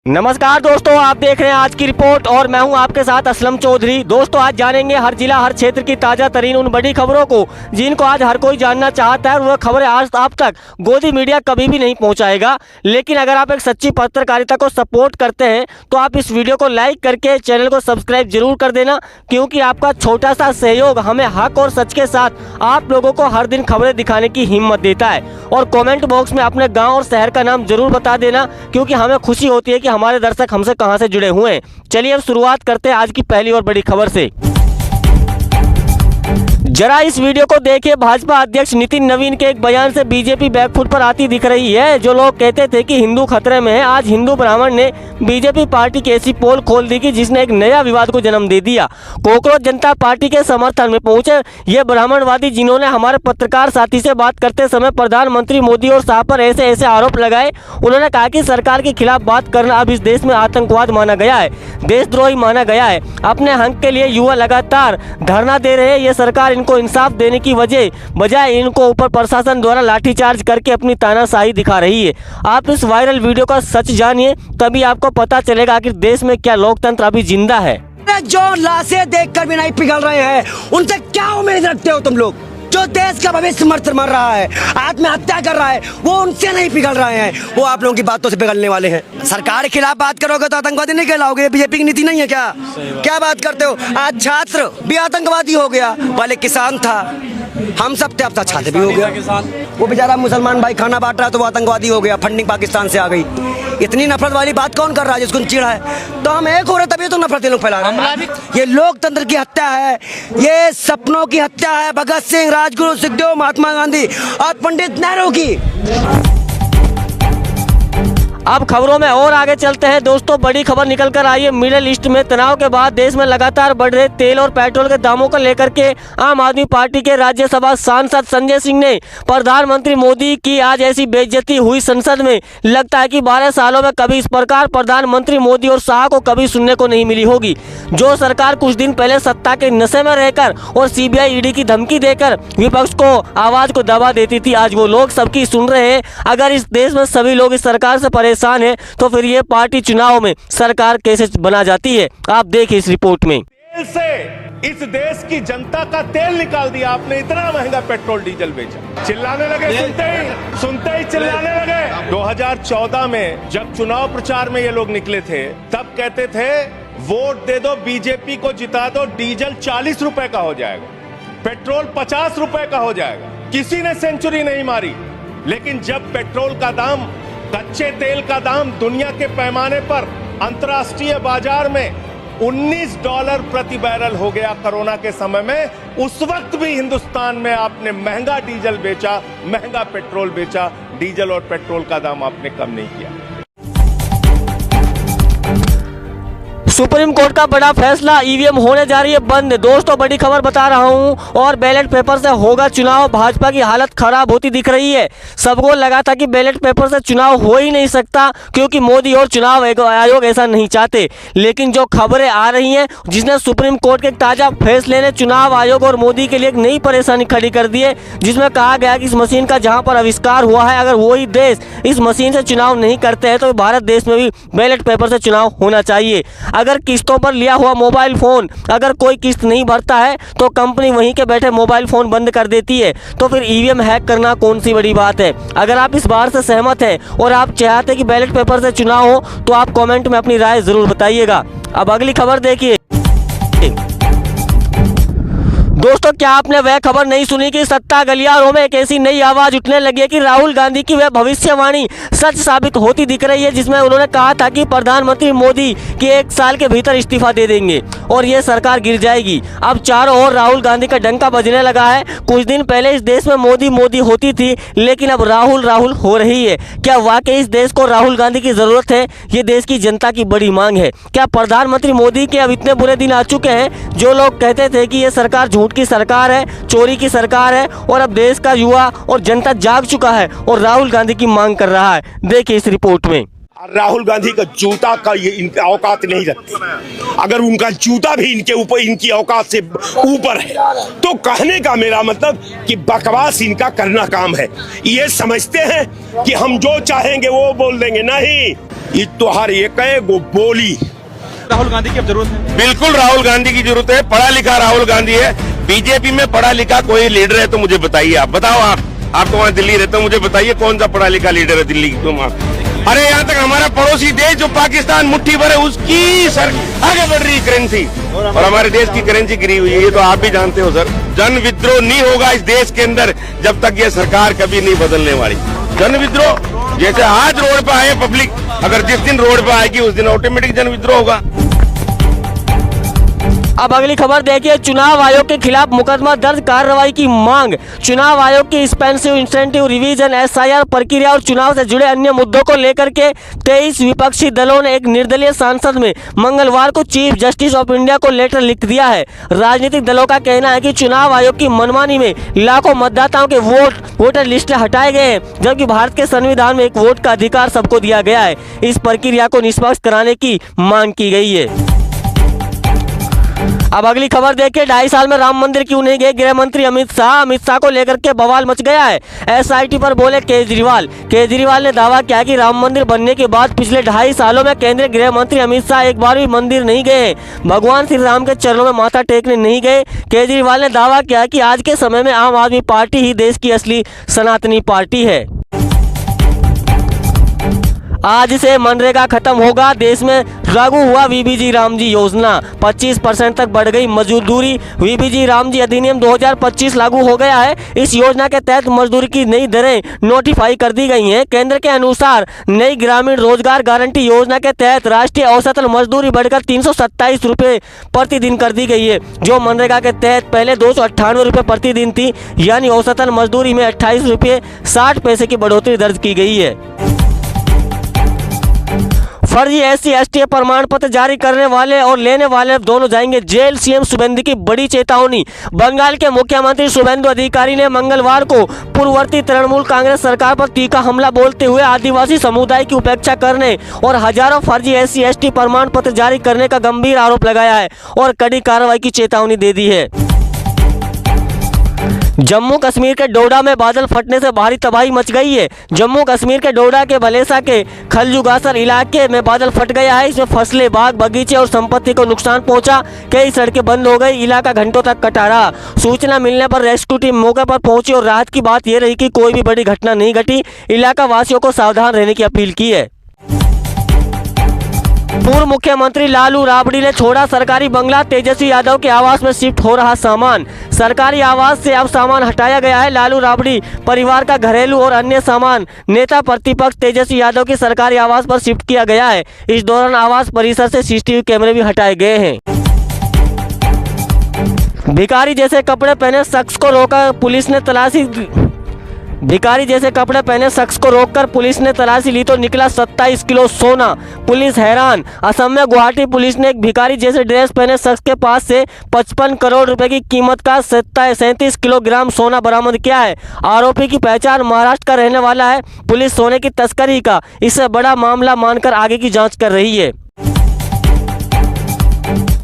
नमस्कार दोस्तों, आप देख रहे हैं आज की रिपोर्ट और मैं हूं आपके साथ असलम चौधरी। दोस्तों, आज जानेंगे हर जिला हर क्षेत्र की ताज़ा तरीन उन बड़ी खबरों को जिनको आज हर कोई जानना चाहता है और वह खबरें आज आप तक गोदी मीडिया कभी भी नहीं पहुंचाएगा। लेकिन अगर आप एक सच्ची पत्रकारिता को सपोर्ट करते हैं तो आप इस वीडियो को लाइक करके चैनल को सब्सक्राइब जरूर कर देना, क्योंकि आपका छोटा सा सहयोग हमें हक और सच के साथ आप लोगों को हर दिन खबरें दिखाने की हिम्मत देता है। और कॉमेंट बॉक्स में अपने गाँव और शहर का नाम जरूर बता देना, क्योंकि हमें खुशी होती है कि हमारे दर्शक हमसे कहां से जुड़े हुए हैं। चलिए अब शुरुआत करते हैं आज की पहली और बड़ी खबर से। जरा इस वीडियो को देखिए। भाजपा अध्यक्ष नितिन नवीन के एक बयान से बीजेपी बैकफुट पर आती दिख रही है। जो लोग कहते थे कि हिंदू खतरे में है, आज हिंदू ब्राह्मण ने बीजेपी पार्टी की ऐसी पोल खोल दी कि जिसने एक नया विवाद को जन्म दे दिया। कॉकरोच जनता पार्टी के समर्थन में पहुंचे ये ब्राह्मणवादी, जिन्होंने हमारे पत्रकार साथी से बात करते समय प्रधानमंत्री मोदी और शाह पर ऐसे ऐसे आरोप लगाए। उन्होंने कहा कि सरकार के खिलाफ बात करना अब इस देश में आतंकवाद माना गया है, देशद्रोही माना गया है। अपने हक के लिए युवा लगातार धरना दे रहे हैं। ये सरकार इनको इंसाफ देने की बजाय इनको ऊपर प्रशासन द्वारा लाठीचार्ज करके अपनी तानाशाही दिखा रही है। आप इस वायरल वीडियो का सच जानिए, तभी आपको पता चलेगा कि देश में क्या लोकतंत्र अभी जिंदा है। जो लाशें देखकर भी नहीं पिघल रहे हैं, उनसे क्या उम्मीद रखते हो तुम लोग? जो देश का भविष्य मर रहा है, आत्महत्या कर रहा है, वो उनसे नहीं पिघल रहे हैं, वो आप लोगों की बातों से पिघलने वाले हैं। सरकार के खिलाफ बात करोगे तो आतंकवादी नहीं कहलाओगे। बीजेपी की नीति नहीं है क्या? क्या बात करते हो? आज छात्र भी आतंकवादी हो गया, पहले किसान था, हम सब थे, अब छात्र भी हो गया। वो बेचारा मुसलमान भाई खाना बांट रहा है तो वो आतंकवादी हो गया, फंडिंग पाकिस्तान से आ गई। इतनी नफरत वाली बात कौन कर रहा है जिसको चिढ़ा है? तो हम एक हो रहे तभी तो नफरत ये लोग फैला रहे हैं। ये लोकतंत्र की हत्या है, ये सपनों की हत्या है, भगत सिंह, राजगुरु, सुखदेव, महात्मा गांधी और पंडित नेहरू की। अब खबरों में और आगे चलते हैं। दोस्तों, बड़ी खबर निकल कर आई है मिडिल ईस्ट में। तनाव के बाद देश में लगातार बढ़ रहे तेल और पेट्रोल के दामों को लेकर के आम आदमी पार्टी के राज्यसभा सांसद संजय सिंह ने प्रधानमंत्री मोदी की आज ऐसी बेइज्जती हुई संसद में, लगता है कि 12 सालों में कभी इस प्रकार प्रधानमंत्री मोदी और शाह को कभी सुनने को नहीं मिली होगी। जो सरकार कुछ दिन पहले सत्ता के नशे में रहकर और सीबीआई ईडी की धमकी देकर विपक्ष को आवाज को दबा देती थी, आज वो लोग सबकी सुन रहे हैं। अगर इस देश में सभी लोग इस सरकार से परेशान है तो फिर ये पार्टी चुनाव में सरकार कैसे बना जाती है, आप देखिए इस रिपोर्ट में। तेल से इस देश की जनता का तेल निकाल दिया आपने, इतना महंगा पेट्रोल डीजल बेचा। चिल्लाने लगे, सुनते ही चिल्लाने लगे। 2014 में जब चुनाव प्रचार में ये लोग निकले थे, तब कहते थे वोट दे दो, बीजेपी को जिता दो, डीजल 40 रुपए का हो जाएगा, पेट्रोल 50 रुपए का हो जाएगा। किसी ने सेंचुरी नहीं मारी। लेकिन जब पेट्रोल का दाम, कच्चे तेल का दाम दुनिया के पैमाने पर अंतर्राष्ट्रीय बाजार में $19 प्रति बैरल हो गया कोरोना के समय में, उस वक्त भी हिंदुस्तान में आपने महंगा डीजल बेचा, महंगा पेट्रोल बेचा। डीजल और पेट्रोल का दाम आपने कम नहीं किया। सुप्रीम कोर्ट का बड़ा फैसला, ईवीएम होने जा रही है बंद। दोस्तों, बड़ी खबर बता रहा हूं और बैलेट पेपर से होगा चुनाव। भाजपा की हालत खराब होती दिख रही है। सबको लगा था कि बैलेट पेपर से चुनाव हो ही नहीं सकता, क्योंकि मोदी और चुनाव आयोग ऐसा नहीं चाहते। लेकिन जो खबरें आ रही हैं, जिसने सुप्रीम कोर्ट के ताजा फैसले ने चुनाव आयोग और मोदी के लिए एक नई परेशानी खड़ी कर दी है, जिसमें कहा गया कि इस मशीन का जहां पर आविष्कार हुआ है, अगर वही देश इस मशीन से चुनाव नहीं करते हैं तो भारत देश में भी बैलेट पेपर से चुनाव होना चाहिए। अगर किस्तों पर लिया हुआ मोबाइल फोन, अगर कोई किस्त नहीं भरता है तो कंपनी वहीं के बैठे मोबाइल फोन बंद कर देती है। तो फिर ईवीएम हैक करना कौन सी बड़ी बात है? अगर आप इस बात से सहमत हैं और आप चाहते हैं कि बैलेट पेपर से चुनाव हो, तो आप कमेंट में अपनी राय जरूर बताइएगा। अब अगली खबर देखिए। दोस्तों, क्या आपने वह खबर नहीं सुनी कि सत्ता गलियारों में एक ऐसी नई आवाज उठने लगी है कि राहुल गांधी की वह भविष्यवाणी सच साबित होती दिख रही है, जिसमें उन्होंने कहा था कि प्रधानमंत्री मोदी के 1 साल के भीतर इस्तीफा दे देंगे और ये सरकार गिर जाएगी। अब चारों ओर राहुल गांधी का डंका बजने लगा है। कुछ दिन पहले इस देश में मोदी मोदी होती थी, लेकिन अब राहुल राहुल हो रही है। क्या वाकई इस देश को राहुल गांधी की जरूरत है? ये देश की जनता की बड़ी मांग है। क्या प्रधानमंत्री मोदी के अब इतने बुरे दिन आ चुके हैं? जो लोग कहते थे कि ये सरकार झूठ की सरकार है, चोरी की सरकार है, और अब देश का युवा और जनता जाग चुका है और राहुल गांधी की मांग कर रहा है। देखिए इस रिपोर्ट में। राहुल गांधी का जूता का ये इनका औकात नहीं रखते। अगर उनका जूता भी इनके ऊपर इनकी औकात से ऊपर है तो कहने का मेरा मतलब कि बकवास इनका करना काम है। ये समझते हैं कि हम जो चाहेंगे वो बोल देंगे, नहीं, ये तो हर एक वो बोली। राहुल गांधी की अब जरूरत है? बिल्कुल राहुल गांधी की जरूरत है। पढ़ा लिखा राहुल गांधी है। बीजेपी में पढ़ा लिखा कोई लीडर है तो मुझे बताइए। आप बताओ, आप तो वहाँ दिल्ली रहते हो, मुझे बताइए कौन सा पढ़ा लिखा लीडर है दिल्ली की तुम। अरे यहाँ तक हमारा पड़ोसी देश जो पाकिस्तान मुट्ठी भर है उसकी सर आगे बढ़ रही करेंसी और हमारे देश की करेंसी गिरी हुई है। ये तो आप भी जानते हो सर। जन विद्रोह नहीं होगा इस देश के अंदर जब तक ये सरकार कभी नहीं बदलने वाली। जन विद्रोह जैसे आज रोड पे आए पब्लिक, अगर जिस दिन रोड पे आएगी उस दिन ऑटोमेटिक जन विद्रोह होगा। अब अगली खबर देखिए, चुनाव आयोग के खिलाफ मुकदमा दर्ज, कार्रवाई की मांग। चुनाव आयोग की एक्सपेंसिव इंसेंटिव रिवीजन, एसआईआर प्रक्रिया और चुनाव से जुड़े अन्य मुद्दों को लेकर के 23 विपक्षी दलों ने एक निर्दलीय सांसद में मंगलवार को चीफ जस्टिस ऑफ इंडिया को लेटर लिख दिया है। राजनीतिक दलों का कहना है कि चुनाव आयोग की मनमानी में लाखों मतदाताओं के वोटर लिस्ट हटाए गए हैं, जबकि भारत के संविधान में एक वोट का अधिकार सबको दिया गया है। इस प्रक्रिया को निष्पक्ष कराने की मांग की गई है। अब अगली खबर देखिए, 2.5 साल में राम मंदिर क्यों नहीं गए गृह मंत्री अमित शाह को लेकर के बवाल मच गया है। एसआईटी पर बोले केजरीवाल ने दावा किया कि राम मंदिर बनने के बाद पिछले 2.5 सालों में केंद्रीय गृह मंत्री अमित शाह एक बार भी मंदिर नहीं गए, भगवान श्री राम के चरणों में माथा टेकने नहीं गए। केजरीवाल ने दावा किया कि आज के समय में आम आदमी पार्टी ही देश की असली सनातनी पार्टी है। आज से मनरेगा खत्म होगा, देश में लागू हुआ वीबीजी रामजी योजना, 25% तक बढ़ गई मजदूरी। वीबीजी रामजी अधिनियम 2025 लागू हो गया है। इस योजना के तहत मजदूरी की नई दरें नोटिफाई कर दी गई हैं। केंद्र के अनुसार नई ग्रामीण रोजगार गारंटी योजना के तहत राष्ट्रीय औसतन मजदूरी बढ़कर 327 रुपये प्रतिदिन कर दी गई है, जो मनरेगा के तहत पहले 298 रुपये प्रतिदिन थी। यानी औसतन मजदूरी में 28 रुपये 60 पैसे की बढ़ोतरी दर्ज की गई है। फर्जी SC/ST प्रमाण पत्र जारी करने वाले और लेने वाले दोनों जाएंगे जेल, सीएम शुभेंदु की बड़ी चेतावनी। बंगाल के मुख्यमंत्री शुभेंदु अधिकारी ने मंगलवार को पूर्ववर्ती तृणमूल कांग्रेस सरकार पर तीखा हमला बोलते हुए आदिवासी समुदाय की उपेक्षा करने और हजारों फर्जी SC/ST प्रमाण पत्र जारी करने का गंभीर आरोप लगाया है और कड़ी कार्रवाई की चेतावनी दे दी है। जम्मू कश्मीर के डोडा में बादल फटने से भारी तबाही मच गई है। जम्मू कश्मीर के डोडा के भलेसा के खलजुगासर इलाके में बादल फट गया है। इसमें फसलें, बाग बगीचे और संपत्ति को नुकसान पहुंचा। कई सड़कें बंद हो गई, इलाका घंटों तक कटा रहा। सूचना मिलने पर रेस्क्यू टीम मौके पर पहुंची और राहत की बात यह रही कि कोई भी बड़ी घटना नहीं घटी। इलाका वासियों को सावधान रहने की अपील की है। पूर्व मुख्यमंत्री लालू राबड़ी ने छोड़ा सरकारी बंगला, तेजस्वी यादव के आवास में शिफ्ट हो रहा सामान। सरकारी आवास से अब सामान हटाया गया है। लालू राबड़ी परिवार का घरेलू और अन्य सामान नेता प्रतिपक्ष तेजस्वी यादव के सरकारी आवास पर शिफ्ट किया गया है। इस दौरान आवास परिसर से CCTV कैमरे भी हटाए गए हैं। भिखारी जैसे कपड़े पहने शख्स को रोका पुलिस ने तलाशी भिखारी जैसे कपड़े पहने शख्स को रोककर पुलिस ने तलाशी ली तो निकला 27 किलो सोना। पुलिस हैरान। असम में गुवाहाटी पुलिस ने एक भिखारी जैसे ड्रेस पहने शख्स के पास से 55 करोड़ रुपए की कीमत का 37 किलोग्राम सोना बरामद किया है। आरोपी की पहचान महाराष्ट्र का रहने वाला है। पुलिस सोने की तस्करी का इससे बड़ा मामला मानकर आगे की जांच कर रही है।